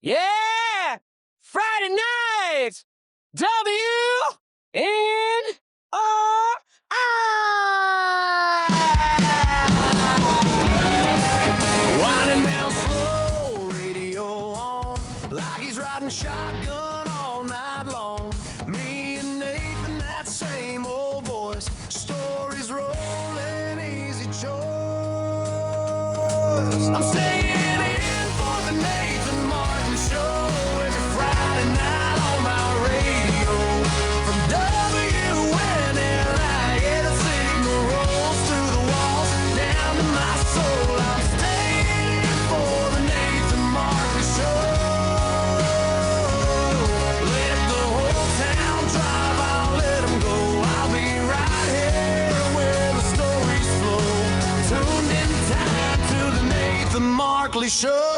Yeah! Friday nights! WNRI! Winding down slow, radio on, like he's riding shotgun all night long. Me and Nathan, that same old voice, stories rolling easy choice. I'm staying in for the Nathan Martin Show every Friday night on my radio. From WNRI, yeah, the signal rolls through the walls, down to my soul. I'm staying in for the Nathan Martin Show. Let the whole town drive, I'll let 'em go. I'll be right here where the stories flow. Tuned in time to the Nathan Markley Show.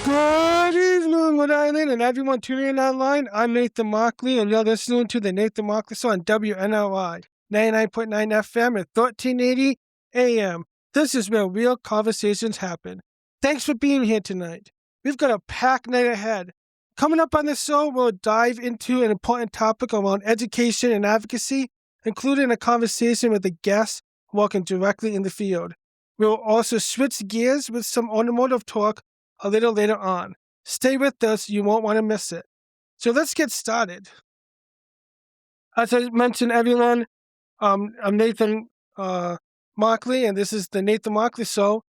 Good evening, Rhode Island, and everyone tuning in online. I'm Nathan Markley, and you're listening to the Nathan Markley Show on WNRI, 99.9 FM at 1380 AM. This is where real conversations happen. Thanks for being here tonight. We've got a packed night ahead. Coming up on the show, we'll dive into an important topic around education and advocacy, including a conversation with a guest working directly in the field. We'll also switch gears with some automotive talk a little later on. Stay with us, you won't want to miss it. So let's get started. As I mentioned, everyone, I'm Nathan Markley, and this is the Nathan Markley Show.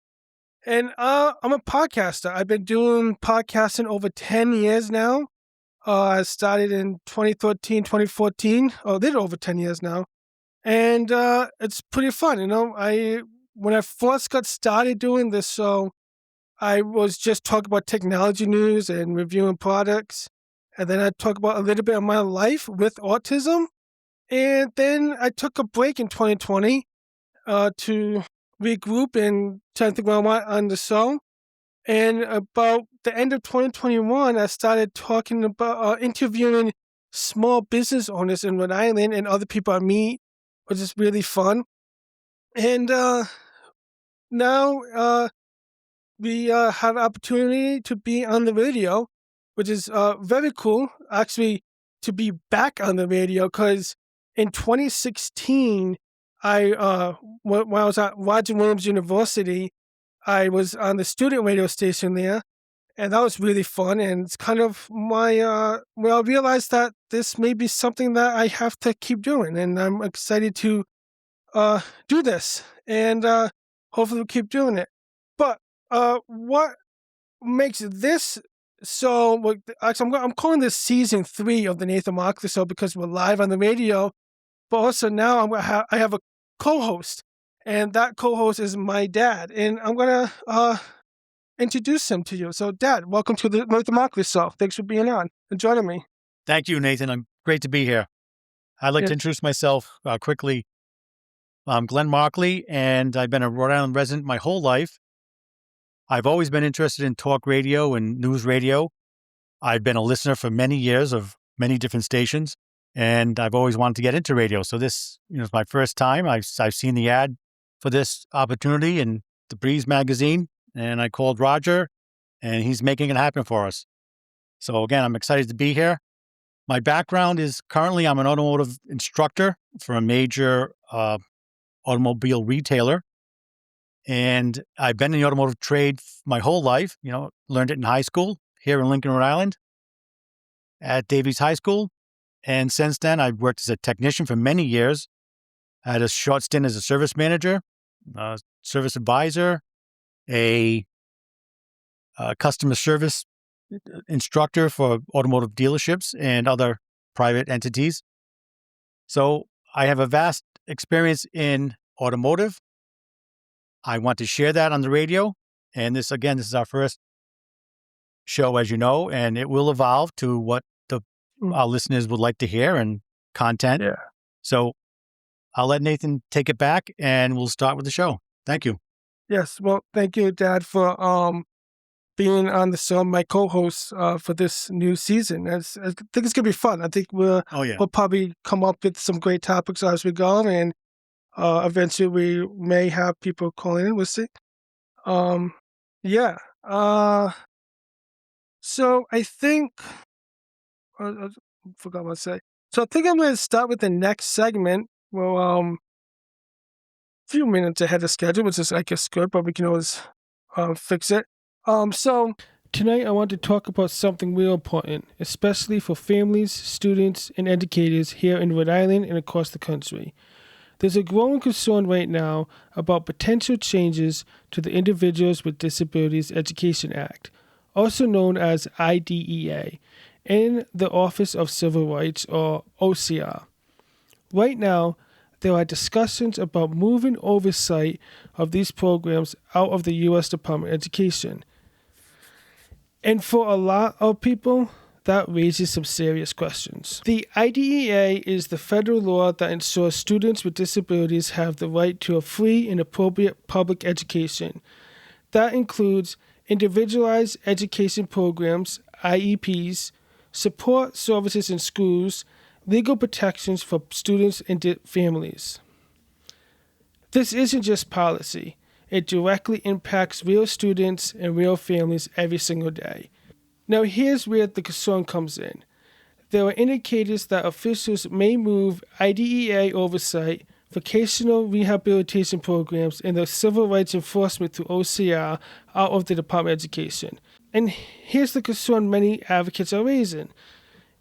And I'm a podcaster. I've been doing podcasting over 10 years now. I started in 2013, 2014, a little over 10 years now. And it's pretty fun, you know. When I first got started doing this show, I was just talking about technology news and reviewing products. And then I talk about a little bit of my life with autism. And then I took a break in 2020 to regroup and try to think what I want on the show. And about the end of 2021, I started talking about interviewing small business owners in Rhode Island and other people I meet, which is really fun. And now we have opportunity to be on the radio, which is very cool, actually, to be back on the radio, because in 2016, when I was at Roger Williams University, I was on the student radio station there, and that was really fun. And it's kind of my, I realized that this may be something that I have to keep doing, and I'm excited to do this, and hopefully we'll keep doing it. But what makes this so? Actually, I'm calling this season 3 of the Nathan Markley Show because we're live on the radio. But also now I have a co-host, and that co-host is my dad, and I'm gonna introduce him to you. So, Dad, welcome to the Nathan Markley Show. Thanks for being on and joining me. Thank you, Nathan. I'm great to be here. I'd like to introduce myself quickly. I'm Glenn Markley, and I've been a Rhode Island resident my whole life. I've always been interested in talk radio and news radio. I've been a listener for many years of many different stations, and I've always wanted to get into radio. So this is my first time. I've seen the ad for this opportunity in the Breeze magazine, and I called Roger, and he's making it happen for us. So again, I'm excited to be here. My background is currently I'm an automotive instructor for a major automobile retailer. And I've been in the automotive trade my whole life, learned it in high school here in Lincoln, Rhode Island at Davies High School. And since then, I've worked as a technician for many years. I had a short stint as a service manager, service advisor, a customer service instructor for automotive dealerships and other private entities. So I have a vast experience in automotive. I want to share that on the radio. And this is our first show, as you know, and it will evolve to what our listeners would like to hear and content. Yeah. So I'll let Nathan take it back and we'll start with the show. Thank you. Yes. Well, thank you, Dad, for being on the show, my co-host for this new season. I think it's going to be fun. I think we'll probably come up with some great topics as we go, and eventually we may have people calling in. We'll see. Yeah. So I think I forgot what to say. So I think I'm going to start with the next segment. Well, few minutes ahead of schedule, which is I guess good, but we can always fix it. So tonight I want to talk about something real important, especially for families, students, and educators here in Rhode Island and across the country. There's a growing concern right now about potential changes to the Individuals with Disabilities Education Act, also known as IDEA, in the Office of Civil Rights, or OCR. Right now, there are discussions about moving oversight of these programs out of the U.S. Department of Education. And for a lot of people, that raises some serious questions. The IDEA is the federal law that ensures students with disabilities have the right to a free and appropriate public education. That includes individualized education programs, IEPs, support services in schools, legal protections for students and families. This isn't just policy. It directly impacts real students and real families every single day. Now here's where the concern comes in. There are indicators that officials may move IDEA oversight, vocational rehabilitation programs, and the civil rights enforcement through OCR out of the Department of Education. And here's the concern many advocates are raising.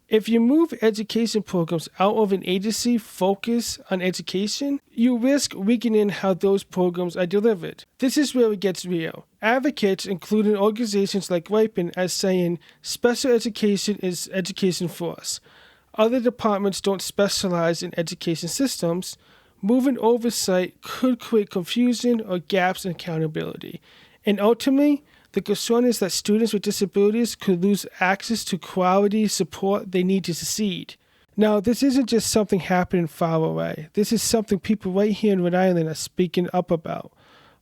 If you move education programs out of an agency focused on education, you risk weakening how those programs are delivered. This is where it gets real. Advocates, including organizations like RIPIN, are saying special education is education for us. Other departments don't specialize in education systems. Moving oversight could create confusion or gaps in accountability. And ultimately, the concern is that students with disabilities could lose access to quality support they need to succeed. Now, this isn't just something happening far away. This is something people right here in Rhode Island are speaking up about.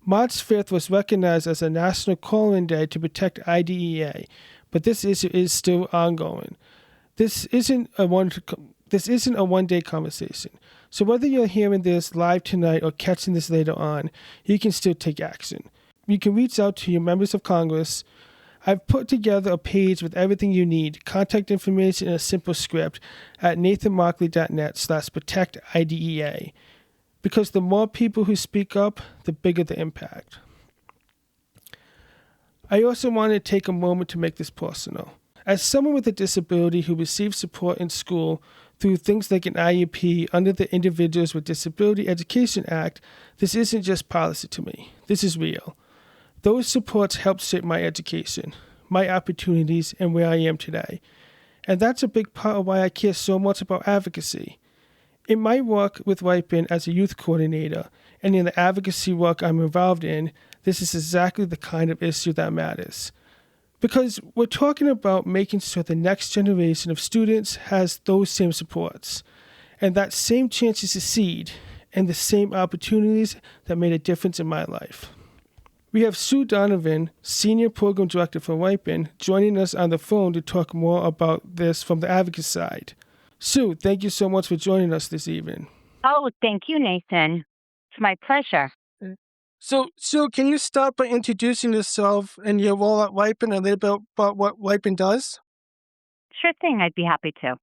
March 5th was recognized as a National Call-In Day to protect IDEA, but this issue is still ongoing. This isn't a one-day conversation. So whether you're hearing this live tonight or catching this later on, you can still take action. You can reach out to your members of Congress. I've put together a page with everything you need, contact information, and a simple script at nathanmarkley.net/protectidea. Because the more people who speak up, the bigger the impact. I also want to take a moment to make this personal. As someone with a disability who receives support in school through things like an IEP under the Individuals with Disability Education Act, this isn't just policy to me. This is real. Those supports help shape my education, my opportunities, and where I am today. And that's a big part of why I care so much about advocacy. In my work with RIPIN as a youth coordinator, and in the advocacy work I'm involved in, this is exactly the kind of issue that matters. Because we're talking about making sure the next generation of students has those same supports, and that same chance to succeed, and the same opportunities that made a difference in my life. We have Sue Donovan, Senior Program Director for RIPIN, joining us on the phone to talk more about this from the advocacy side. Sue, thank you so much for joining us this evening. Oh, thank you, Nathan. It's my pleasure. So, Sue, can you start by introducing yourself and your role at RIPIN and a little bit about what RIPIN does? Sure thing, I'd be happy to.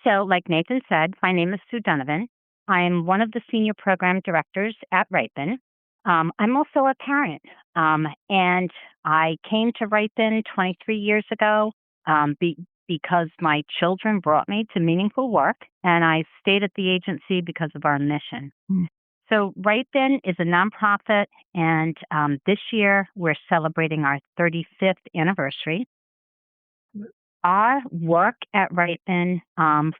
So, like Nathan said, my name is Sue Donovan. I am one of the senior program directors at RIPIN. I'm also a parent, and I came to RIPIN 23 years ago because my children brought me to meaningful work, and I stayed at the agency because of our mission. So RIPIN is a nonprofit, and this year we're celebrating our 35th anniversary. Our work at RIPIN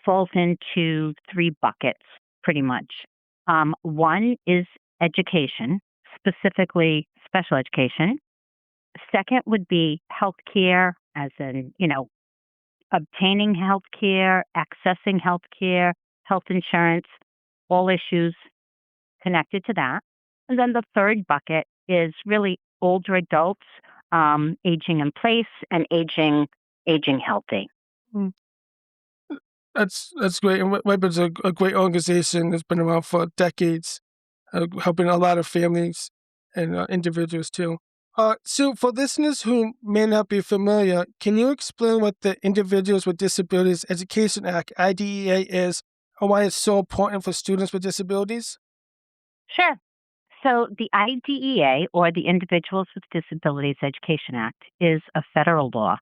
falls into three buckets, pretty much. One is education, specifically special education. Second would be healthcare, as in, obtaining healthcare, accessing healthcare, health insurance, all issues connected to that. And then the third bucket is really older adults, aging in place and aging healthy. That's great. And RIPIN's a great organization that's been around for decades, helping a lot of families and individuals too. So for listeners who may not be familiar, can you explain what the Individuals with Disabilities Education Act, IDEA, is and why it's so important for students with disabilities? Sure. So the IDEA, or the Individuals with Disabilities Education Act, is a federal law,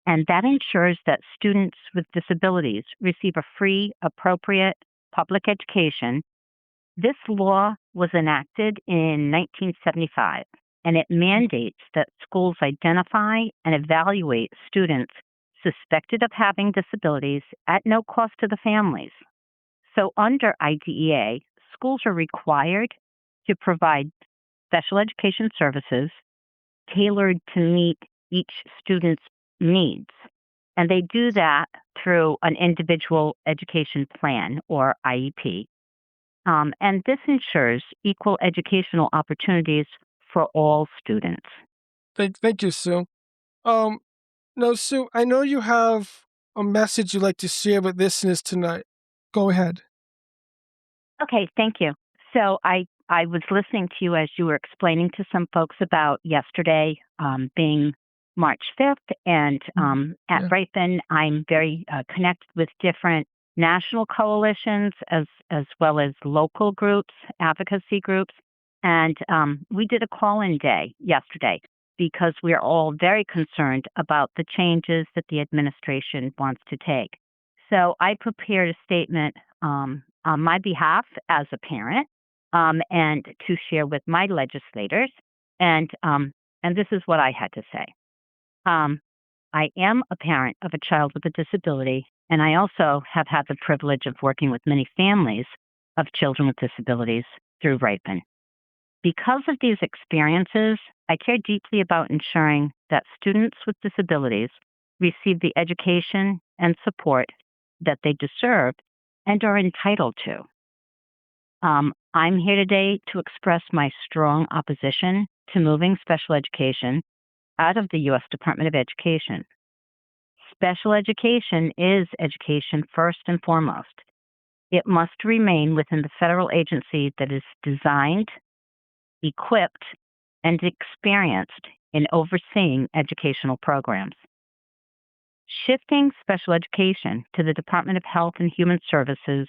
and that ensures that students with disabilities receive a free, appropriate public education. This law was enacted in 1975, and it mandates that schools identify and evaluate students suspected of having disabilities at no cost to the families. So under IDEA, schools are required to provide special education services tailored to meet each student's needs. And they do that through an individual education plan, or IEP. And this ensures equal educational opportunities for all students. Thank you, Sue. Now, Sue, I know you have a message you'd like to share with listeners tonight. Go ahead. Okay, thank you. So I was listening to you as you were explaining to some folks about yesterday being March 5th, and at Yeah. RIPIN, I'm very connected with different national coalitions as well as local groups, advocacy groups. And we did a call-in day yesterday because we are all very concerned about the changes that the administration wants to take. So I prepared a statement on my behalf as a parent, and to share with my legislators. And this is what I had to say. I am a parent of a child with a disability, and I also have had the privilege of working with many families of children with disabilities through RIPIN. Because of these experiences, I care deeply about ensuring that students with disabilities receive the education and support that they deserve and are entitled to. I'm here today to express my strong opposition to moving special education out of the U.S. Department of Education. Special education is education first and foremost. It must remain within the federal agency that is designed, equipped, and experienced in overseeing educational programs. Shifting special education to the Department of Health and Human Services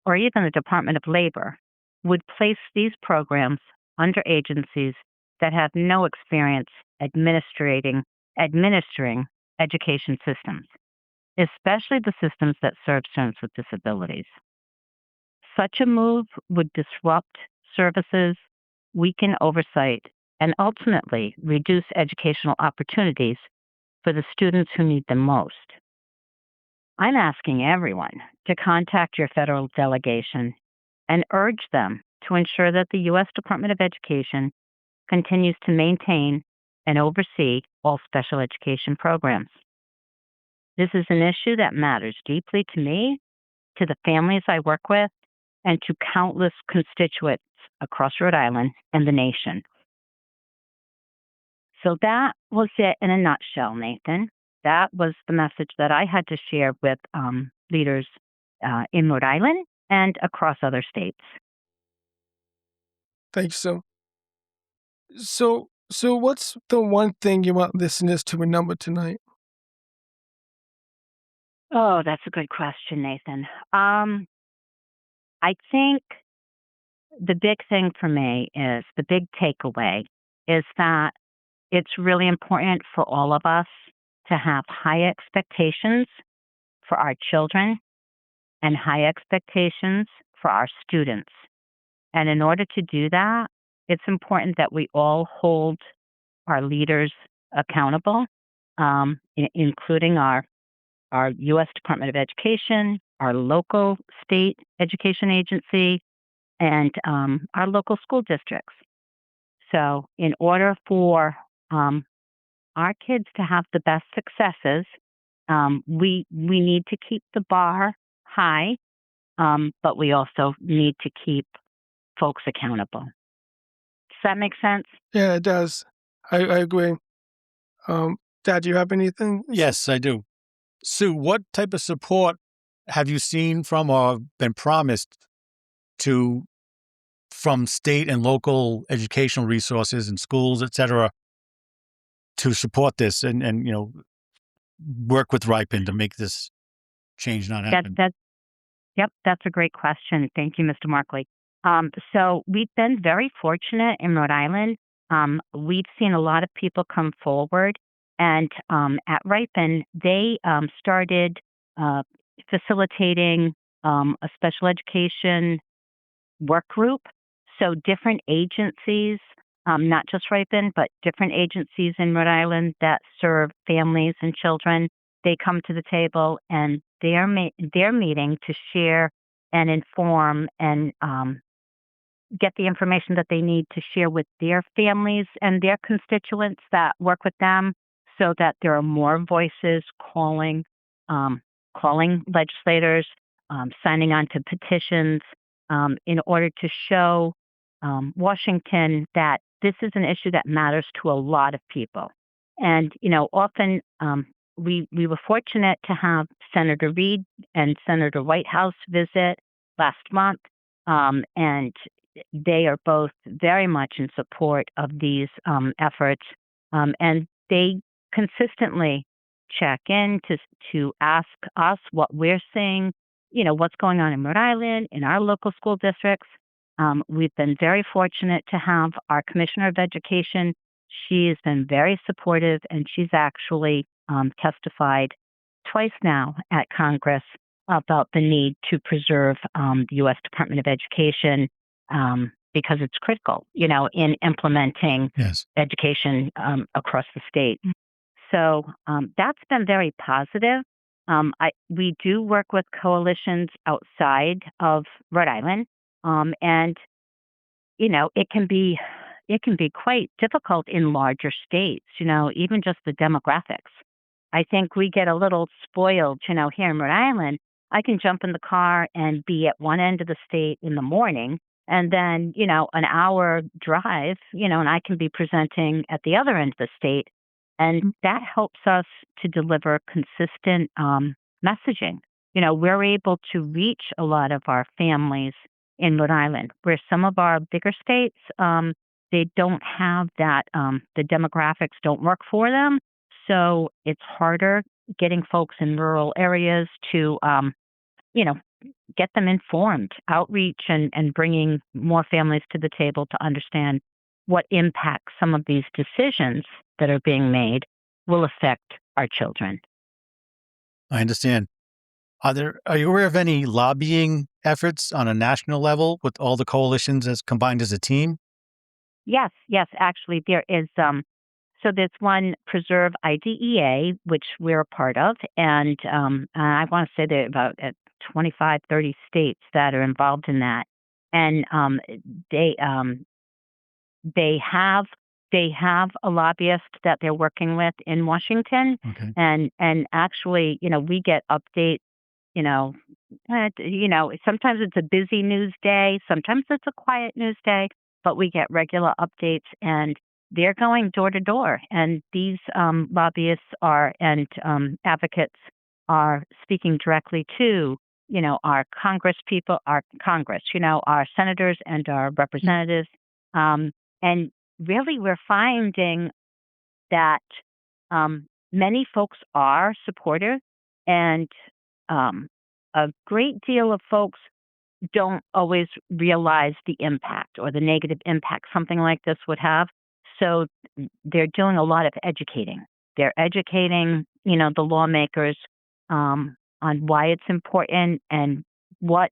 or even the Department of Labor would place these programs under agencies that have no experience administering education systems, especially the systems that serve students with disabilities. Such a move would disrupt services, weaken oversight, and ultimately reduce educational opportunities for the students who need them most. I'm asking everyone to contact your federal delegation and urge them to ensure that the U.S. Department of Education continues to maintain and oversee all special education programs. This is an issue that matters deeply to me, to the families I work with, and to countless constituents across Rhode Island and the nation. So that was it in a nutshell, Nathan. That was the message that I had to share with leaders in Rhode Island and across other states. Thanks, Sue. So what's the one thing you want listeners to remember tonight? Oh, that's a good question, Nathan. I think the big thing for me is the big takeaway is that it's really important for all of us to have high expectations for our children and high expectations for our students. And in order to do that, it's important that we all hold our leaders accountable, including our U.S. Department of Education, our local state education agency, and our local school districts. So in order for our kids to have the best successes, we need to keep the bar high, but we also need to keep folks accountable. Does that make sense? Yeah, it does. I agree. Dad, do you have anything? Yes, I do. Sue, what type of support have you seen from or been promised from state and local educational resources and schools, et cetera, to support this and work with RIPIN to make this change not happen? Yep, that's a great question. Thank you, Mr. Markley. So we've been very fortunate in Rhode Island. We've seen a lot of people come forward, and at RIPIN, they started facilitating a special education work group. So different agencies, not just RIPIN, but different agencies in Rhode Island that serve families and children, they come to the table and they're meeting to share and inform and get the information that they need to share with their families and their constituents that work with them, so that there are more voices calling legislators, signing on to petitions in order to show Washington that this is an issue that matters to a lot of people. And, often we were fortunate to have Senator Reid and Senator Whitehouse visit last month, and they are both very much in support of these efforts, and they consistently check in to ask us what we're seeing, what's going on in Rhode Island, in our local school districts. We've been very fortunate to have our Commissioner of Education. She has been very supportive, and she's actually testified twice now at Congress about the need to preserve the U.S. Department of Education because it's critical, in implementing education across the state. So that's been very positive. We do work with coalitions outside of Rhode Island, and it can be quite difficult in larger states. Even just the demographics. I think we get a little spoiled. Here in Rhode Island, I can jump in the car and be at one end of the state in the morning, and then an hour drive, and I can be presenting at the other end of the state. And that helps us to deliver consistent messaging. We're able to reach a lot of our families in Rhode Island, where some of our bigger states, they don't have that, the demographics don't work for them. So it's harder getting folks in rural areas to, get them informed, outreach, and bringing more families to the table to understand what impact some of these decisions that are being made will affect our children. I understand. Are you aware of any lobbying efforts on a national level with all the coalitions as combined as a team? Yes, actually there is. So there's one, Preserve IDEA, which we're a part of, and I want to say there are about 25, 30 states that are involved in that, and they have a lobbyist that they're working with in Washington, and actually, we get updates. Sometimes it's a busy news day, sometimes it's a quiet news day, but we get regular updates, and they're going door to door. And these lobbyists and advocates are speaking directly to, our Congress people, our Congress, our senators and our representatives. And really, we're finding that many folks are supportive, and a great deal of folks don't always realize the impact or the negative impact something like this would have. So they're doing a lot of educating. They're educating, the lawmakers on why it's important and what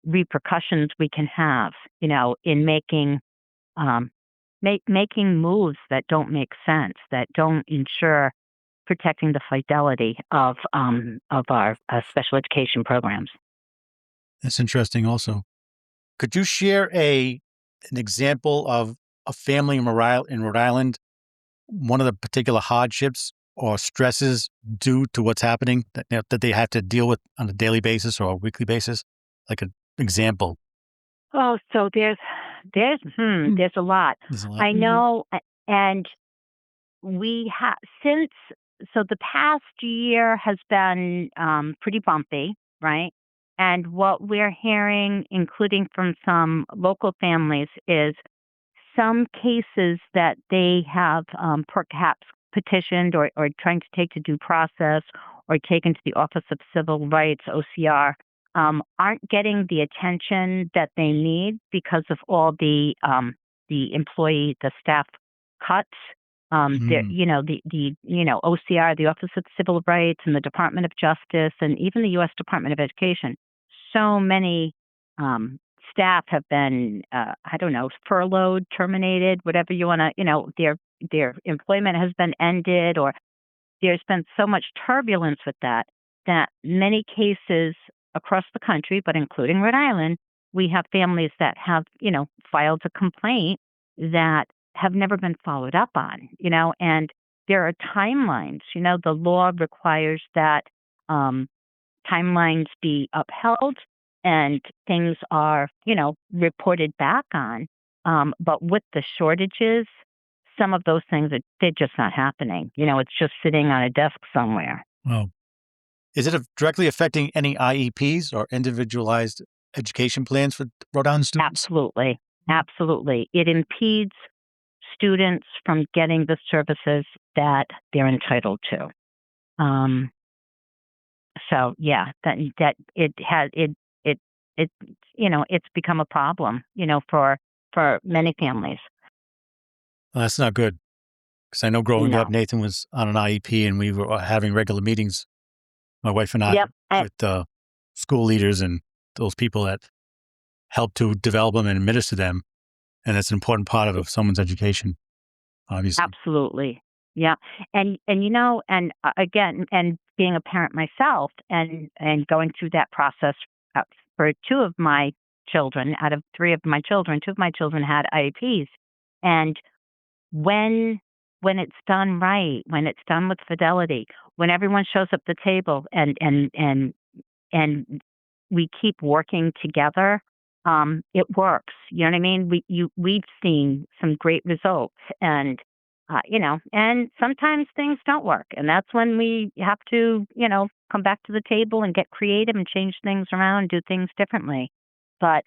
repercussions we can have, in making making moves that don't make sense, that don't ensure protecting the fidelity of our special education programs. That's interesting also. Could you share an example of a family in Rhode Island, one of the particular hardships or stresses due to what's happening that they have to deal with on a daily basis or a weekly basis? Like an example. Oh, so there's a lot. There's a lot. I know, and we have so the past year has been pretty bumpy, right? And what we're hearing, including from some local families, is some cases that they have perhaps petitioned or trying to take to due process or taken to the Office of Civil Rights, OCR, aren't getting the attention that they need because of all the staff cuts. The OCR, the Office of Civil Rights, and the Department of Justice, and even the U.S. Department of Education. So many staff have been, furloughed, terminated, whatever you want to, their employment has been ended, or there's been so much turbulence with that many cases across the country, but including Rhode Island, we have families that have, filed a complaint that have never been followed up on, and there are timelines. The law requires that timelines be upheld and things are, reported back on. But with the shortages, some of those things, they're just not happening. It's just sitting on a desk somewhere. Wow. Is it directly affecting any IEPs or individualized education plans for Rhode Island students? Absolutely. Absolutely. It impedes students from getting the services that they're entitled to. So yeah, it's become a problem, for many families. Well, that's not good. Because I know growing up, No. Nathan was on an IEP and we were having regular meetings, my wife and I, Yep. with school leaders and those people that help to develop them and administer them. And that's an important part of someone's education, obviously. Absolutely. Yeah. And again, and being a parent myself and going through that process for two of my children, out of three of my children, two of my children had IEPs. And when it's done right, when it's done with fidelity, when everyone shows up at the table and we keep working together, it works. You know what I mean? We've seen some great results, and and sometimes things don't work, and that's when we have to, come back to the table and get creative and change things around, do things differently. But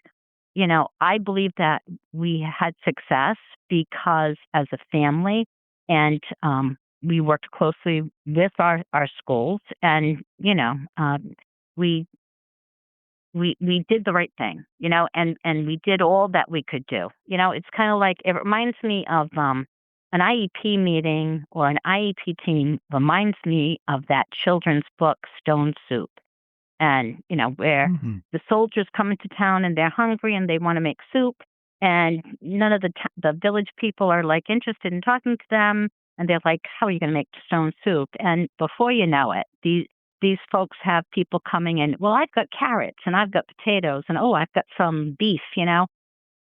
I believe that we had success because as a family, and we worked closely with our schools, and we did the right thing, and we did all that we could do. It's kind of like, it reminds me of an IEP meeting, or an IEP team reminds me of that children's book, Stone Soup. And, where the soldiers come into town and they're hungry and they want to make soup, and none of the village people are interested in talking to them. And they're like, how are you going to make stone soup? And before you know it, these folks have people coming in. Well, I've got carrots and I've got potatoes and, I've got some beef,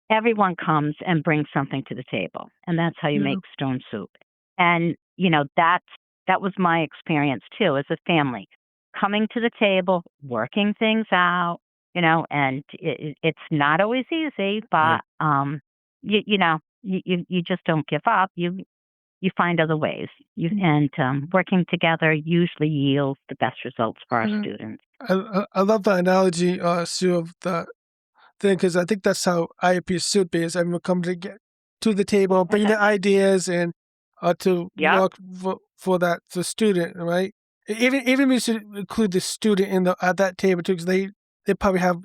Everyone comes and brings something to the table. And that's how you make stone soup. And, that was my experience too, as a family. Coming to the table, working things out, and it's not always easy, but, you just don't give up. You find other ways. Working together usually yields the best results for our students. I love the analogy, Sue, of the thing, because I think that's how IEPs should be, is everyone come to the table, bring their ideas, and to work for the student, right? Even we should include the student at that table too, because they probably have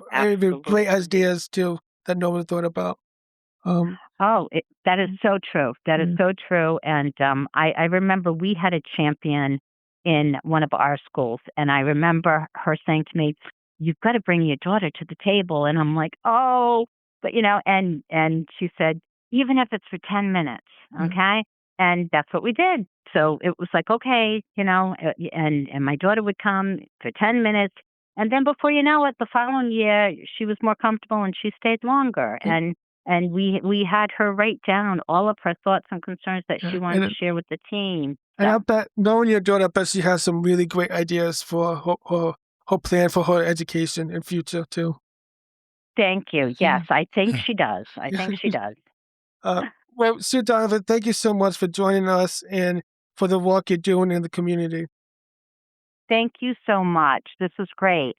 great ideas too that no one thought about. That is so true. That is so true. And I remember we had a champion in one of our schools, and I remember her saying to me, "You've got to bring your daughter to the table." And I'm like, "Oh," but and she said, "Even if it's for 10 minutes, okay?" And that's what we did. So it was like, okay, and my daughter would come for 10 minutes. And then before you know it, the following year, she was more comfortable and she stayed longer. And we had her write down all of her thoughts and concerns that she wanted to share with the team. And I bet, knowing your daughter, I bet she has some really great ideas for her plan for her education in future too. Thank you. Yes, I think she does. I think she does. Well, Sue Donovan, thank you so much for joining us and for the work you're doing in the community. Thank you so much. This was great.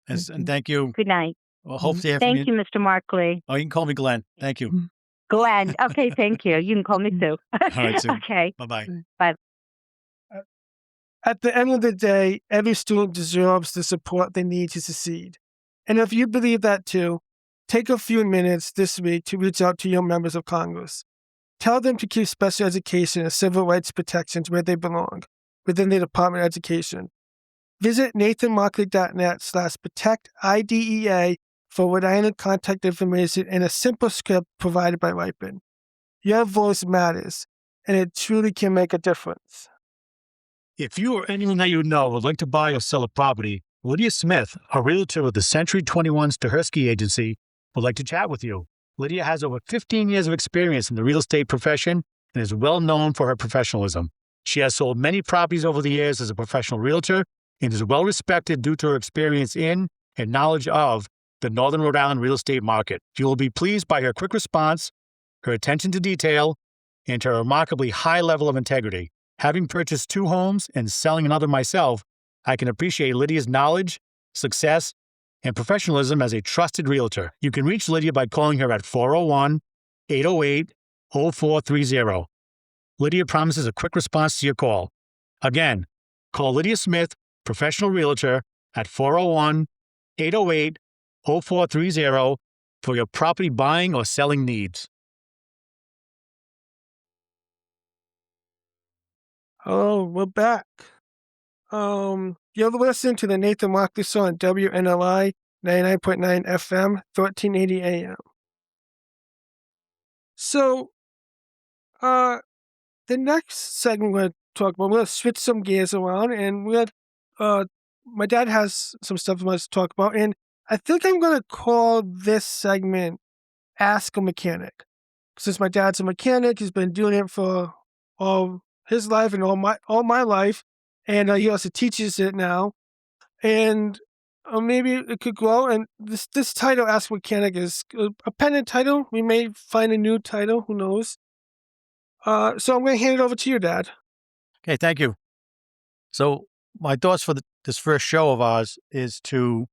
Yes, and thank you. Good night. Well, hopefully hear from Thank you, Mr. Markley. Oh, you can call me Glenn. Thank you. Glenn. Okay, thank you. You can call me Sue. All right, Sue. Okay. Bye-bye. Bye. At the end of the day, every student deserves the support they need to succeed. And if you believe that too, take a few minutes this week to reach out to your members of Congress. Tell them to keep special education and civil rights protections where they belong, within the Department of Education. Visit nathanmarkley.net/protect-IDEA for Rhode Island contact information and a simple script provided by RIPIN. Your voice matters, and it truly can make a difference. If you or anyone that you know would like to buy or sell a property, Lydia Smith, a realtor with the Century 21 Stahersky Agency, would like to chat with you. Lydia has over 15 years of experience in the real estate profession and is well known for her professionalism. She has sold many properties over the years as a professional realtor and is well respected due to her experience in and knowledge of the Northern Rhode Island real estate market. You will be pleased by her quick response, her attention to detail, and her remarkably high level of integrity. Having purchased 2 homes and selling another myself, I can appreciate Lydia's knowledge, success, and professionalism as a trusted realtor. You can reach Lydia by calling her at 401-808-0430. Lydia promises a quick response to your call. Again, call Lydia Smith, professional realtor, at 401-808-0430 for your property buying or selling needs. Oh, we're back. You're listening to the Nathan Markley Show on WNRI 99.9 FM, 1380 AM. So, the next segment we're going to talk about, we're going to switch some gears around, and my dad has some stuff he wants to talk about, and I think I'm going to call this segment Ask a Mechanic. Since my dad's a mechanic, he's been doing it for all his life and all my life, and he also teaches it now. And maybe it could grow. And this title, Ask Mechanic, is a pendant title. We may find a new title. Who knows? So I'm going to hand it over to you, Dad. Okay, thank you. So my thoughts for this first show of ours is to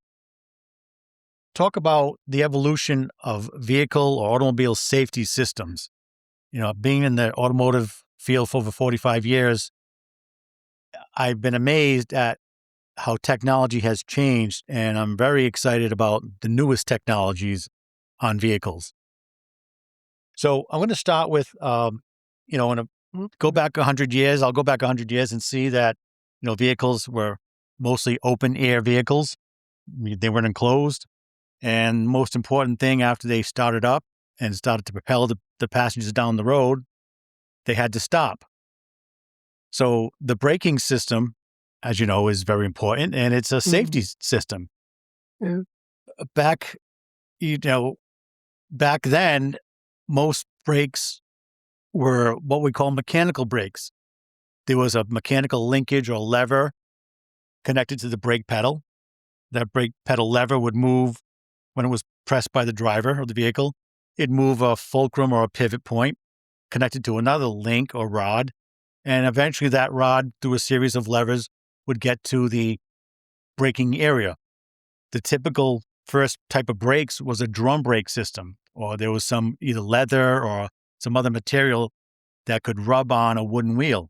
talk about the evolution of vehicle or automobile safety systems. You know, being in the automotive field for over 45 years, I've been amazed at how technology has changed, and I'm very excited about the newest technologies on vehicles. So I'm going to start with, go back 100 years. I'll go back 100 years and see that, vehicles were mostly open air vehicles. They weren't enclosed. And most important thing, after they started up and started to propel the passengers down the road, they had to stop. So the braking system, as you know, is very important, and it's a safety system. Yeah. Back then, most brakes were what we call mechanical brakes. There was a mechanical linkage or lever connected to the brake pedal. That brake pedal lever would move when it was pressed by the driver of the vehicle. It'd move a fulcrum or a pivot point connected to another link or rod. And eventually that rod, through a series of levers, would get to the braking area. The typical first type of brakes was a drum brake system, or there was some either leather or some other material that could rub on a wooden wheel.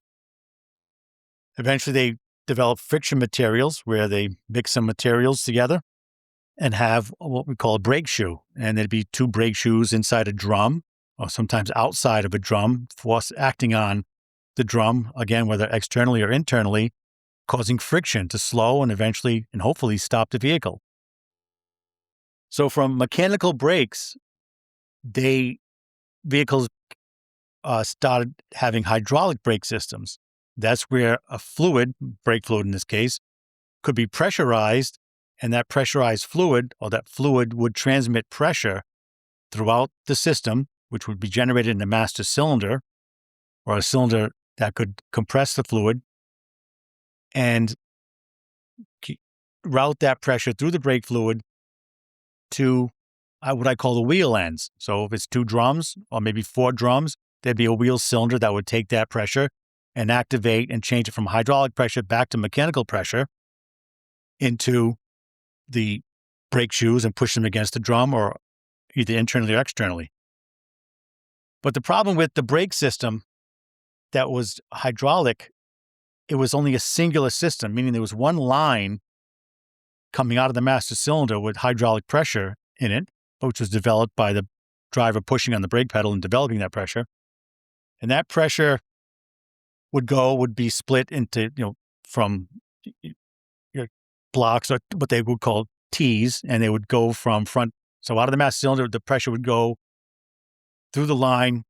Eventually they developed friction materials, where they mix some materials together and have what we call a brake shoe. And there'd be 2 brake shoes inside a drum, or sometimes outside of a drum, force acting on the drum, again, whether externally or internally, causing friction to slow and eventually and hopefully stop the vehicle. So from mechanical brakes, vehicles started having hydraulic brake systems. That's where a fluid, brake fluid in this case, could be pressurized, and that pressurized fluid, or that fluid, would transmit pressure throughout the system, which would be generated in a master cylinder, or a cylinder that could compress the fluid and route that pressure through the brake fluid to what I call the wheel ends. So if it's 2 drums or maybe 4 drums, there'd be a wheel cylinder that would take that pressure and activate and change it from hydraulic pressure back to mechanical pressure into the brake shoes and push them against the drum, or either internally or externally. But the problem with the brake system that was hydraulic it was only a singular system, meaning there was one line coming out of the master cylinder with hydraulic pressure in it, which was developed by the driver pushing on the brake pedal and developing that pressure. And that pressure would be split into, from your blocks, or what they would call T's, and they would go from front. So out of the master cylinder, the pressure would go through the line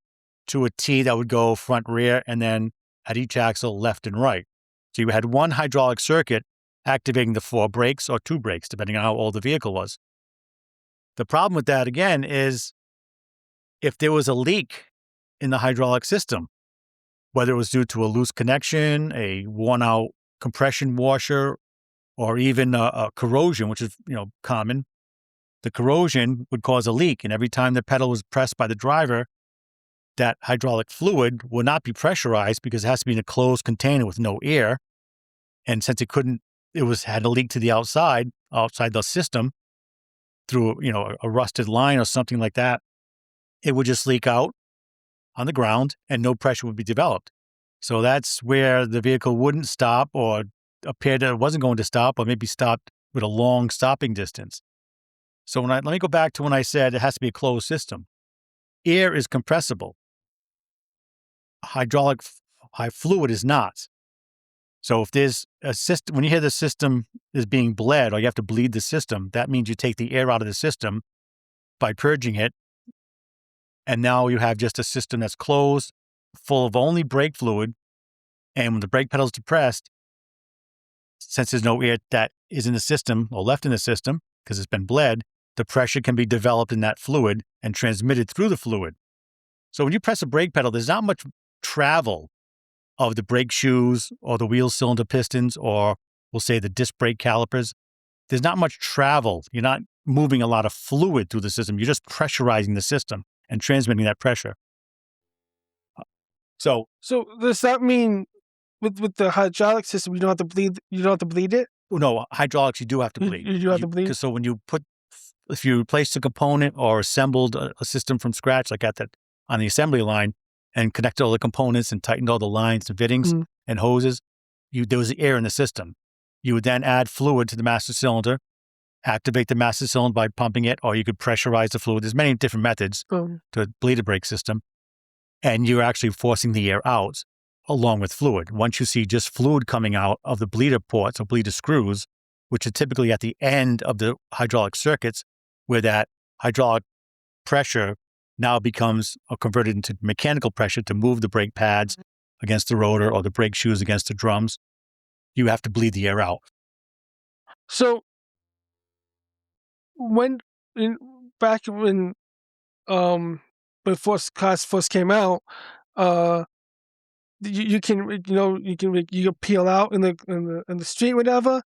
to a T that would go front, rear, and then at each axle, left and right. So you had one hydraulic circuit activating the 4 brakes or 2 brakes, depending on how old the vehicle was. The problem with that, again, is if there was a leak in the hydraulic system, whether it was due to a loose connection, a worn-out compression washer, or even a corrosion, which is common, the corrosion would cause a leak. And every time the pedal was pressed by the driver, that hydraulic fluid will not be pressurized because it has to be in a closed container with no air. And since had a leak to the outside the system through, a rusted line or something like that, it would just leak out on the ground and no pressure would be developed. So that's where the vehicle wouldn't stop, or appeared that it wasn't going to stop, or maybe stopped with a long stopping distance. So let me go back to when I said it has to be a closed system. Air is compressible. Hydraulic fluid is not. So if there's a system, when you hear the system is being bled, or you have to bleed the system, that means you take the air out of the system by purging it. And now you have just a system that's closed, full of only brake fluid. And when the brake pedal is depressed, since there's no air that is in the system or left in the system because it's been bled, the pressure can be developed in that fluid and transmitted through the fluid. So when you press a brake pedal, there's not much travel of the brake shoes or the wheel cylinder pistons, or we'll say the disc brake calipers. There's not much travel. You're not moving a lot of fluid through the system. You're just pressurizing the system and transmitting that pressure. So does that mean with the hydraulic system, you don't have to bleed? You don't have to bleed it? No, hydraulics, you do have to bleed. You do have to bleed? So if you replaced a component or assembled a system from scratch, like on the assembly line, and connected all the components and tightened all the lines and fittings and hoses, there was air in the system. You would then add fluid to the master cylinder, activate the master cylinder by pumping it, or you could pressurize the fluid. There's many different methods to bleed a brake system. And you're actually forcing the air out along with fluid. Once you see just fluid coming out of the bleeder ports or bleeder screws, which are typically at the end of the hydraulic circuits, where that hydraulic pressure now becomes converted into mechanical pressure to move the brake pads against the rotor or the brake shoes against the drums, you have to bleed the air out. So back when cars first came out, you can peel out in the street, whatever.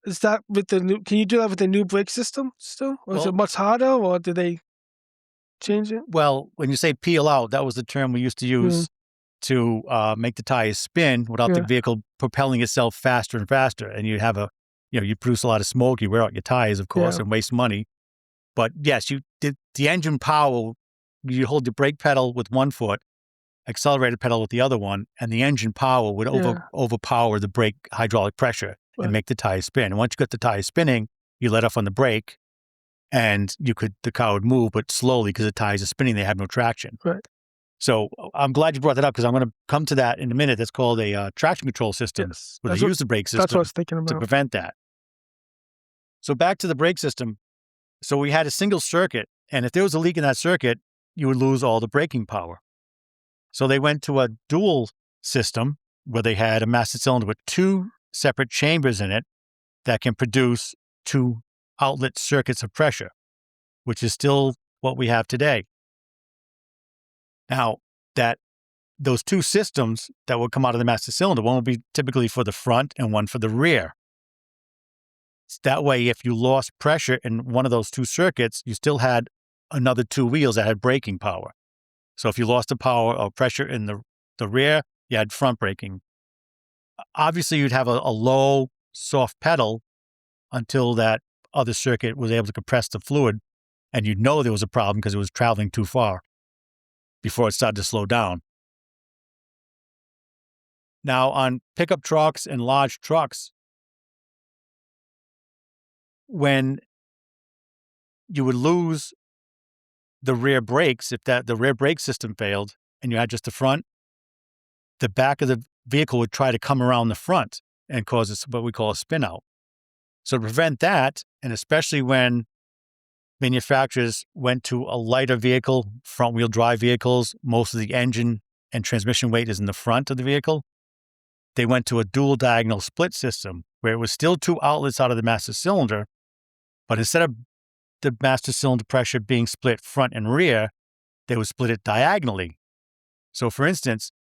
Is that with the new? Can you do that with the new brake system still, or is it much harder, or did they change it? Well, when you say peel out, that was the term we used to use to make the tires spin without the vehicle propelling itself faster and faster. And you have you produce a lot of smoke, you wear out your tires, of course, and waste money. But yes, the engine power, you hold the brake pedal with one foot, accelerator pedal with the other one, and the engine power would overpower the brake hydraulic pressure and make the tires spin. And once you got the tires spinning, you let off on the brake, and the car would move, but slowly because the tires are spinning, they have no traction. Right. So I'm glad you brought that up, because I'm going to come to that in a minute. That's called a traction control system, where they use the brake system that's what I was thinking about, to prevent that. So back to the brake system. So we had a single circuit, and if there was a leak in that circuit, you would lose all the braking power. So they went to a dual system where they had a master cylinder with 2 separate chambers in it that can produce 2 outlet circuits of pressure, which is still what we have today. Now, those 2 systems that would come out of the master cylinder, one would be typically for the front and one for the rear. That way, if you lost pressure in one of those 2 circuits, you still had another 2 wheels that had braking power. So if you lost the power or pressure in the rear, you had front braking. Obviously, you'd have a low, soft pedal until that other circuit was able to compress the fluid, and you'd know there was a problem because it was traveling too far before it started to slow down. Now, on pickup trucks and large trucks, when you would lose the rear brakes, if the rear brake system failed and you had just the front, the back of the vehicle would try to come around the front and cause what we call a spin out. So to prevent that, and especially when manufacturers went to a lighter vehicle, front wheel drive vehicles, most of the engine and transmission weight is in the front of the vehicle. They went to a dual diagonal split system where it was still 2 outlets out of the master cylinder, but instead of the master cylinder pressure being split front and rear, they would split it diagonally. So for instance,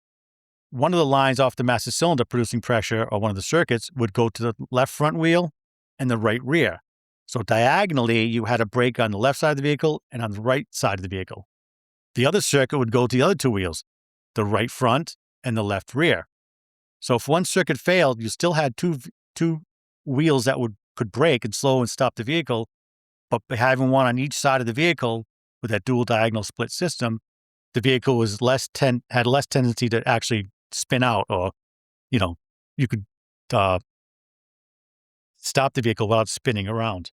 one of the lines off the master cylinder producing pressure, or one of the circuits, would go to the left front wheel and the right rear. So diagonally, you had a brake on the left side of the vehicle and on the right side of the vehicle. The other circuit would go to the other 2 wheels, the right front and the left rear. So if one circuit failed, you still had two wheels that could brake and slow and stop the vehicle, but by having one on each side of the vehicle with that dual diagonal split system, the vehicle was had less tendency to actually spin out, or, you could stop the vehicle without spinning around.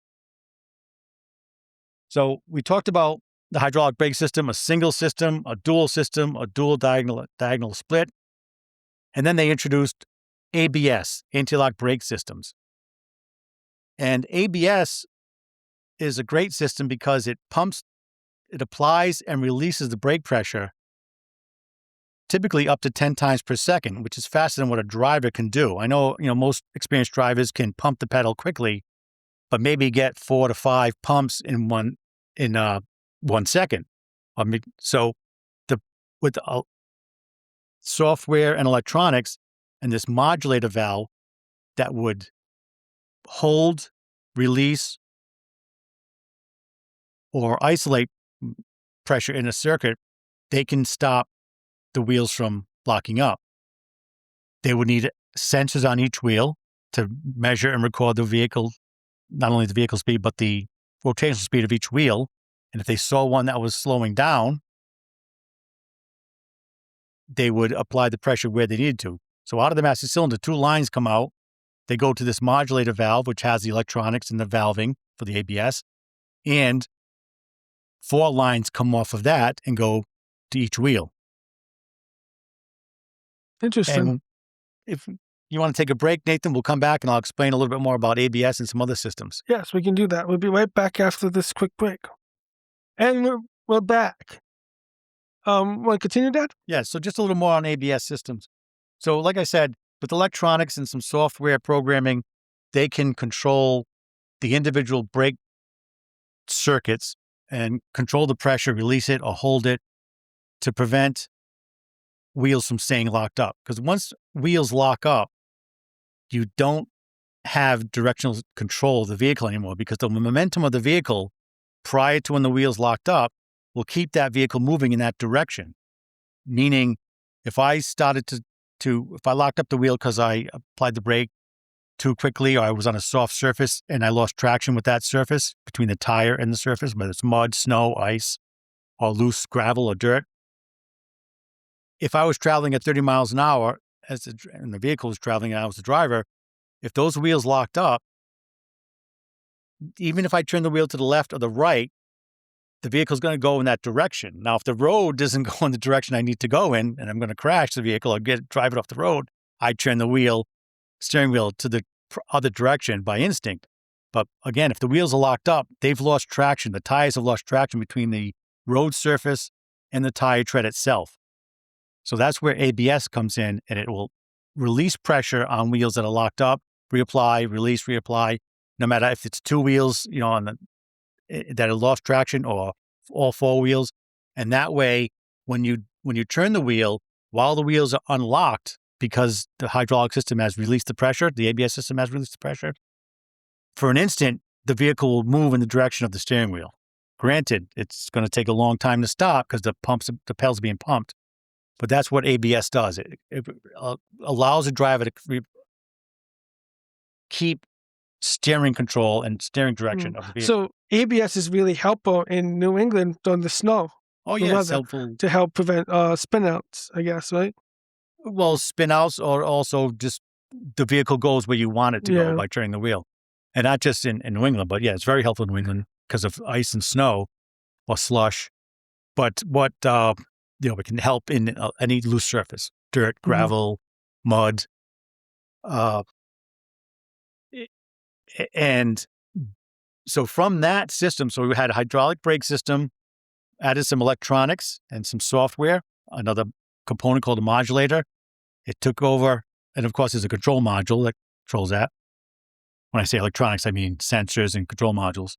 So we talked about the hydraulic brake system, a single system, a dual diagonal split. And then they introduced ABS, anti-lock brake systems. And ABS is a great system because it applies and releases the brake pressure typically up to 10 times per second, which is faster than what a driver can do. I know, most experienced drivers can pump the pedal quickly, but maybe get 4 to 5 pumps in 1 second. So with software and electronics and this modulator valve that would hold, release, or isolate pressure in a circuit, they can stop the wheels from locking up. They would need sensors on each wheel to measure and record the vehicle, not only the vehicle speed, but the rotational speed of each wheel. And if they saw one that was slowing down, they would apply the pressure where they needed to. So out of the master cylinder, 2 lines come out. They go to this modulator valve, which has the electronics and the valving for the ABS, and 4 lines come off of that and go to each wheel. Interesting. And if you want to take a break, Nathan, we'll come back and I'll explain a little bit more about ABS and some other systems. Yes, we can do that. We'll be right back after this quick break. And we're back. Want to continue, Dad? Yeah, so just a little more on ABS systems. So like I said, with electronics and some software programming, they can control the individual brake circuits and control the pressure, release it or hold it to prevent wheels from staying locked up. Because once wheels lock up, you don't have directional control of the vehicle anymore, because the momentum of the vehicle prior to when the wheels locked up will keep that vehicle moving in that direction. Meaning, if I started if I locked up the wheel because I applied the brake too quickly, or I was on a soft surface and I lost traction with that surface between the tire and the surface, whether it's mud, snow, ice, or loose gravel or dirt. If I was traveling at 30 miles an hour and the vehicle was traveling and I was the driver, if those wheels locked up, even if I turn the wheel to the left or the right, the vehicle's going to go in that direction. Now, if the road doesn't go in the direction I need to go in, and I'm going to crash the vehicle or drive it off the road, I turn the steering wheel to the other direction by instinct. But again, if the wheels are locked up, they've lost traction. The tires have lost traction between the road surface and the tire tread itself. So that's where ABS comes in, and it will release pressure on wheels that are locked up, reapply, release, reapply, no matter if it's 2 wheels, that have lost traction, or all 4 wheels. And that way, when you turn the wheel, while the wheels are unlocked, because the hydraulic system has released the pressure, the ABS system has released the pressure, for an instant, the vehicle will move in the direction of the steering wheel. Granted, it's going to take a long time to stop because the pedal's being pumped. But that's what ABS does. It allows the driver to keep steering control and steering direction of the vehicle. So ABS is really helpful in New England on the snow. Oh, yeah, it's helpful to help prevent spinouts, I guess, right? Well, spin outs, or also just the vehicle goes where you want it to Yeah. go by turning the wheel. And not just in New England, but yeah, it's very helpful in New England because of ice and snow or slush. But what, it can help in any loose surface, dirt, gravel, mud. And so from that system, so we had a hydraulic brake system, added some electronics and some software, another component called a modulator. It took over, and of course, there's a control module that controls that. When I say electronics, I mean sensors and control modules.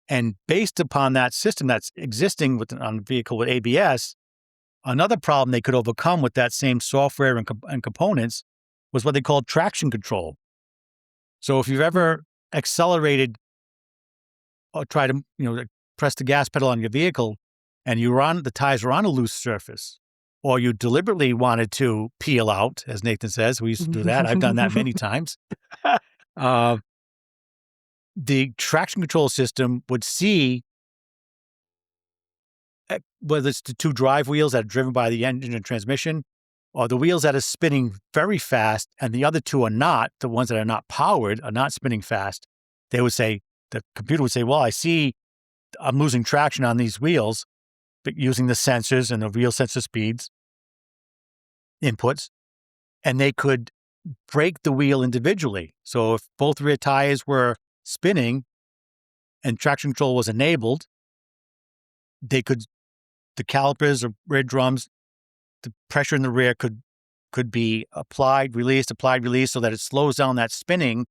And based upon that system that's existing on the vehicle with ABS, another problem they could overcome with that same software and components was what they called traction control. So if you've ever accelerated or tried to, press the gas pedal on your vehicle and the tires were on a loose surface, or you deliberately wanted to peel out, as Nathan says, we used to do that. I've done that many times. The traction control system would see whether it's the two drive wheels that are driven by the engine and transmission, or the wheels that are spinning very fast, and the other two are not, the ones that are not powered are not spinning fast. The computer would say, well, I see I'm losing traction on these wheels, but using the sensors and the wheel sensor speeds inputs, and they could break the wheel individually. So if both rear tires were spinning and traction control was enabled, the calipers or rear drums, the pressure in the rear could be applied, released, so that it slows down that spinning.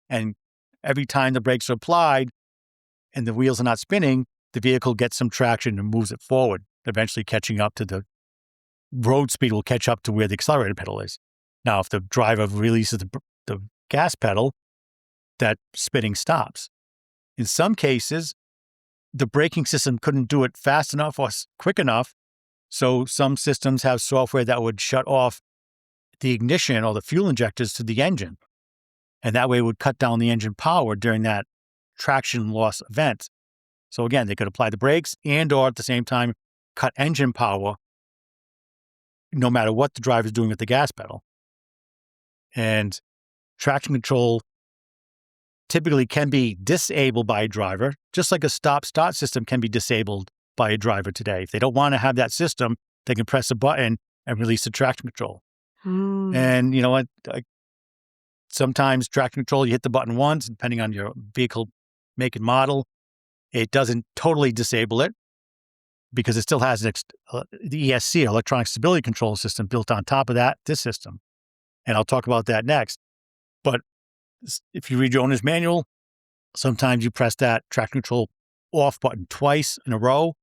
And every time the brakes are applied and the wheels are not spinning, the vehicle gets some traction and moves it forward, eventually catching up to the road speed will catch up to where the accelerator pedal is. Now, if the driver releases the gas pedal, that spinning stops. In some cases, the braking system couldn't do it fast enough or quick enough. So some systems have software that would shut off the ignition or the fuel injectors to the engine. And that way it would cut down the engine power during that traction loss event. So again, they could apply the brakes or at the same time cut engine power no matter what the driver is doing with the gas pedal. And traction control typically can be disabled by a driver, just like a stop-start system can be disabled by a driver today. If they don't want to have that system, they can press a button and release the traction control. And you know what? Sometimes traction control, you hit the button once, depending on your vehicle make and model, it doesn't totally disable it because it still has the ESC, electronic stability control system, built on top of this system. And I'll talk about that next. But if you read your owner's manual, sometimes you press that traction control off button twice in a row,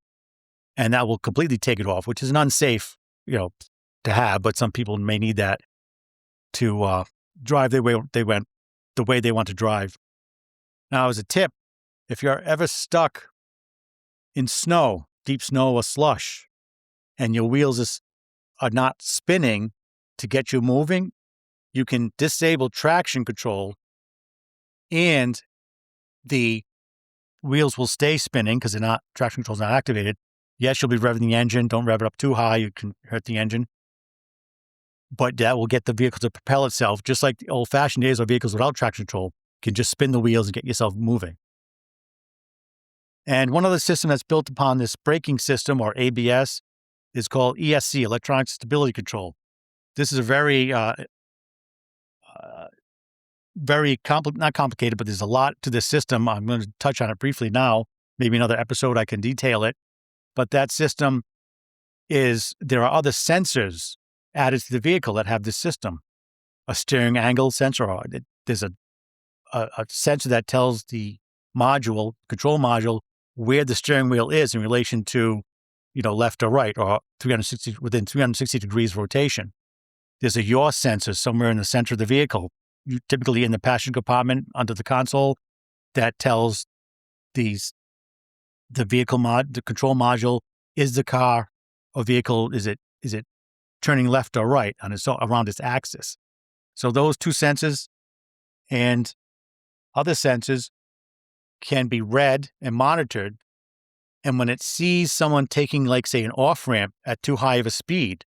and that will completely take it off, which is an unsafe, to have, but some people may need that to drive the way they want to drive. Now, as a tip, if you're ever stuck in snow, deep snow or slush, and your wheels are not spinning to get you moving, you can disable traction control and the wheels will stay spinning because traction control is not activated. Yes, you'll be revving the engine. Don't rev it up too high. You can hurt the engine. But that will get the vehicle to propel itself, just like the old-fashioned days where vehicles without traction control can just spin the wheels and get yourself moving. And one other system that's built upon this braking system, or ABS, is called ESC, electronic stability control. This is a very, not complicated, but there's a lot to this system. I'm going to touch on it briefly now. Maybe another episode I can detail it. But that system there are other sensors added to the vehicle that have this system. A steering angle sensor, or there's a sensor that tells the control module, where the steering wheel is in relation to, left or right, or within 360 degrees rotation. There's a yaw sensor somewhere in the center of the vehicle, typically in the passenger compartment under the console, that tells the vehicle the control module, is the car or vehicle, is it turning left or right around its axis. So those two sensors and other sensors can be read and monitored. And when it sees someone taking, like, say, an off-ramp at too high of a speed,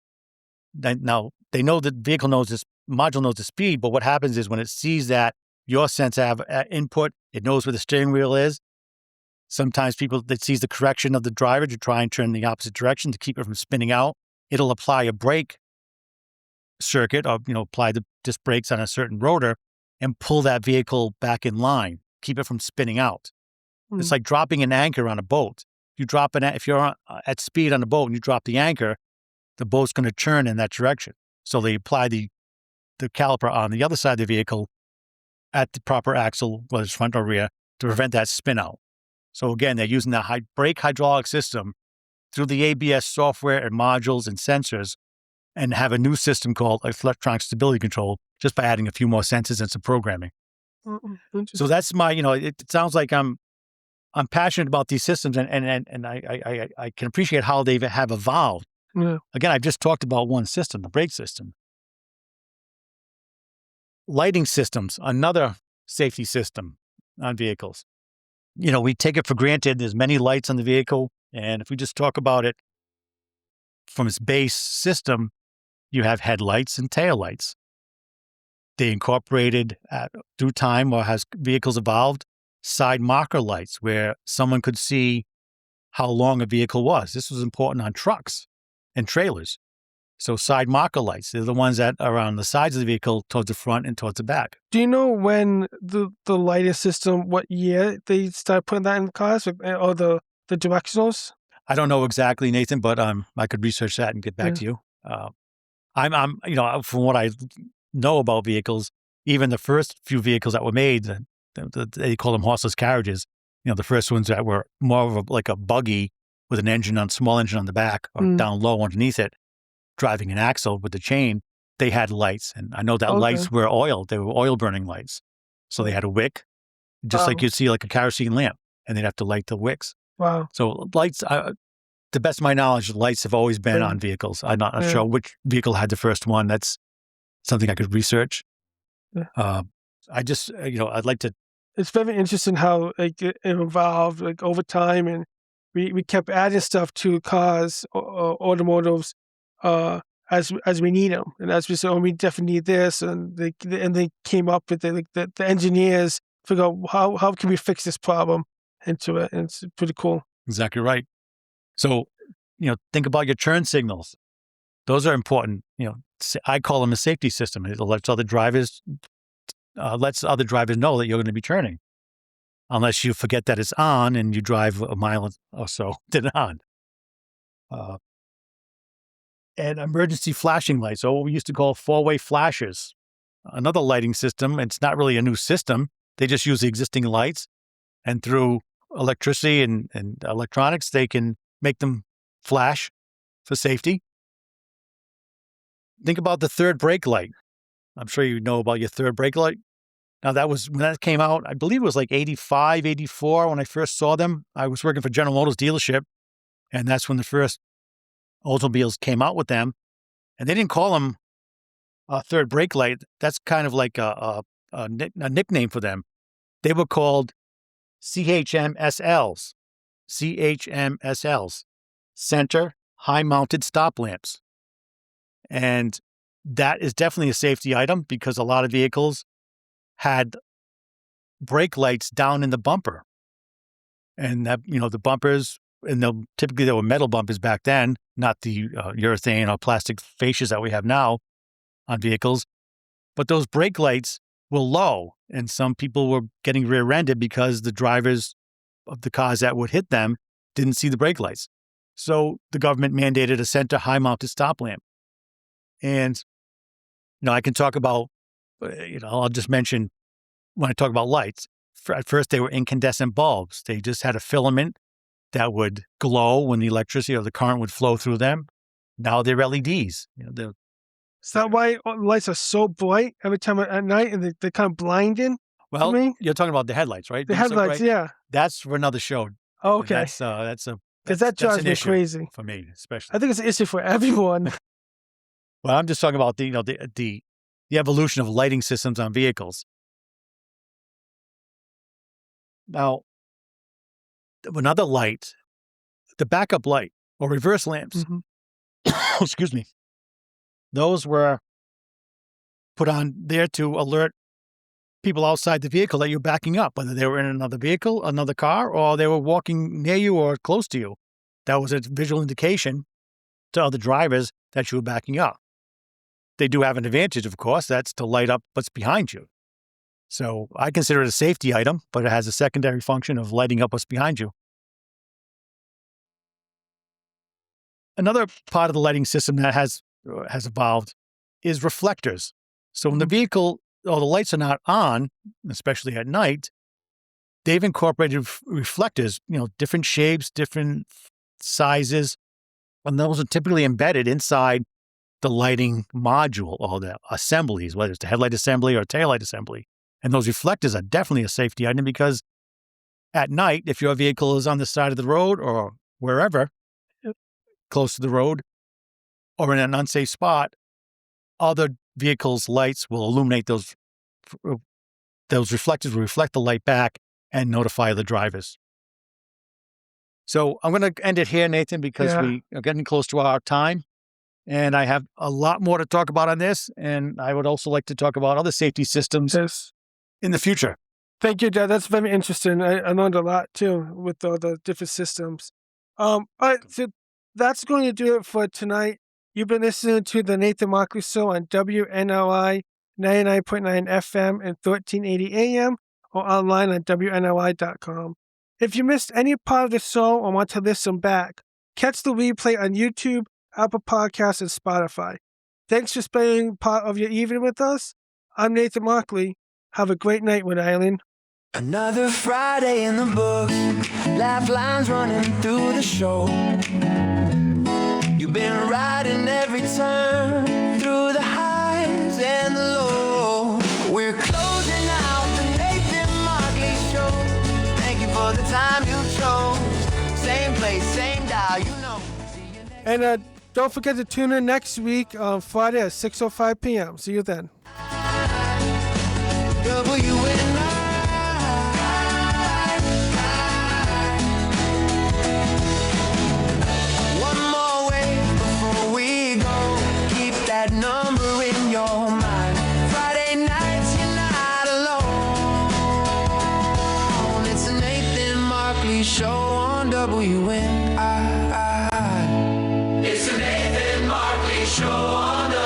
now they know the vehicle knows this module knows the speed, but what happens is when it sees that your sensor have input, it knows where the steering wheel is. Sometimes it sees the correction of the driver to try and turn in the opposite direction to keep it from spinning out. It'll apply a brake circuit or, apply the disc brakes on a certain rotor and pull that vehicle back in line, keep it from spinning out. It's like dropping an anchor on a boat. If you're at speed on the boat and you drop the anchor, the boat's going to turn in that direction. So they apply the caliper on the other side of the vehicle at the proper axle, whether it's front or rear, to prevent that spin out. So again, they're using the brake hydraulic system through the ABS software and modules and sensors, and have a new system called electronic stability control just by adding a few more sensors and some programming. So that's my, it sounds like I'm passionate about these systems, and I can appreciate how they have evolved. Yeah. Again, I've just talked about one system, the brake system. Lighting systems, another safety system on vehicles. We take it for granted there's many lights on the vehicle, and if we just talk about it from its base system, you have headlights and taillights. They incorporated through time, or has vehicles evolved, side marker lights where someone could see how long a vehicle was. This was important on trucks and trailers. So side marker lights, they're the ones that are on the sides of the vehicle towards the front and towards the back. Do you know when the lighting system, what year they started putting that in cars, or the directionals? I don't know exactly, Nathan, but I could research that and get back to you. I'm from what I know about vehicles, even the first few vehicles that were made, they call them horseless carriages. The first ones that were more of like a buggy with small engine on the back or down low underneath it, driving an axle with the chain, they had lights. And I know that lights were oil. They were oil burning lights. So they had a wick, just like you'd see like a kerosene lamp, and they'd have to light the wicks. Wow. So lights, to the best of my knowledge, lights have always been on vehicles. I'm not sure which vehicle had the first one. That's something I could research. Yeah. I just, I'd like to. It's very interesting how it evolved over time, and we kept adding stuff to cars or automotives as we need them, and as we said, we definitely need this, and they came up with the engineers figure out how can we fix this problem into it, and it's pretty cool. Exactly right. So, think about your turn signals. Those are important. I call them a safety system. It lets other drivers know that you're going to be turning, unless you forget that it's on and you drive a mile or so to on. And emergency flashing lights, or what we used to call four-way flashers. Another lighting system. It's not really a new system. They just use the existing lights, and through electricity and electronics, they can make them flash for safety. Think about the third brake light. I'm sure you know about your third brake light. Now, when that came out, I believe it was like 85, 84 when I first saw them. I was working for General Motors dealership, and that's when the first automobiles came out with them. And they didn't call them a third brake light. That's kind of like a nickname for them. They were called CHMSLs. CHMSLs, center high-mounted stop lamps. And that is definitely a safety item because a lot of vehicles had brake lights down in the bumper. And that, the bumpers, and typically there were metal bumpers back then, not the urethane or plastic fascias that we have now on vehicles. But those brake lights were low, and some people were getting rear-ended because the drivers of the cars that would hit them didn't see the brake lights. So the government mandated a center high-mounted stop lamp. And, I can talk about, I'll just mention when I talk about lights, at first they were incandescent bulbs. They just had a filament that would glow when the electricity or the current would flow through them. Now they're LEDs. Is that why lights are so bright every time at night, and they're kind of blinding? Well, you're talking about the headlights, right? The headlights, right? Yeah. That's for another show. Oh, okay. Because that drives me crazy. For me, especially. I think it's an issue for everyone. Well, I'm just talking about the evolution of lighting systems on vehicles. Now, another light, the backup light or reverse lamps. Mm-hmm. Excuse me. Those were put on there to alert people outside the vehicle that you're backing up, whether they were in another vehicle, another car, or they were walking near you or close to you. That was a visual indication to other drivers that you were backing up. They do have an advantage, of course, that's to light up what's behind you. So I consider it a safety item, but it has a secondary function of lighting up what's behind you. Another part of the lighting system that has evolved is reflectors. So when the vehicle, or the lights are not on, especially at night, they've incorporated reflectors, different shapes, different sizes, and those are typically embedded inside the lighting module or the assemblies, whether it's the headlight assembly or taillight assembly. And those reflectors are definitely a safety item because at night, if your vehicle is on the side of the road or wherever, close to the road, or in an unsafe spot, other vehicles' lights will illuminate those reflectors, will reflect the light back and notify the drivers. So I'm going to end it here, Nathan, because we are getting close to our time. And I have a lot more to talk about on this. And I would also like to talk about other safety systems in the future. Thank you, Dad. That's very interesting. I learned a lot, too, with all the different systems. All right, so that's going to do it for tonight. You've been listening to the Nathan Markley Show on WNRI 99.9 FM and 1380 AM or online on WNRI.com. If you missed any part of the show or want to listen back, catch the replay on YouTube, Apple Podcasts, and Spotify. Thanks for spending part of your evening with us. I'm Nathan Markley. Have a great night, Rhode Island. Another Friday in the book, lifelines running through the show. You've been riding every turn through the highs and the lows. We're closing out the Nathan Markley Show. Thank you for the time you chose. Same place, same dial, And don't forget to tune in next week on Friday at 6:05 p.m. See you then. WNRI. One more way before we go. Keep that number in your mind. Friday nights, you're not alone. It's a Nathan Markley Show on WNRI. It's a Nathan Markley Show on WNRI.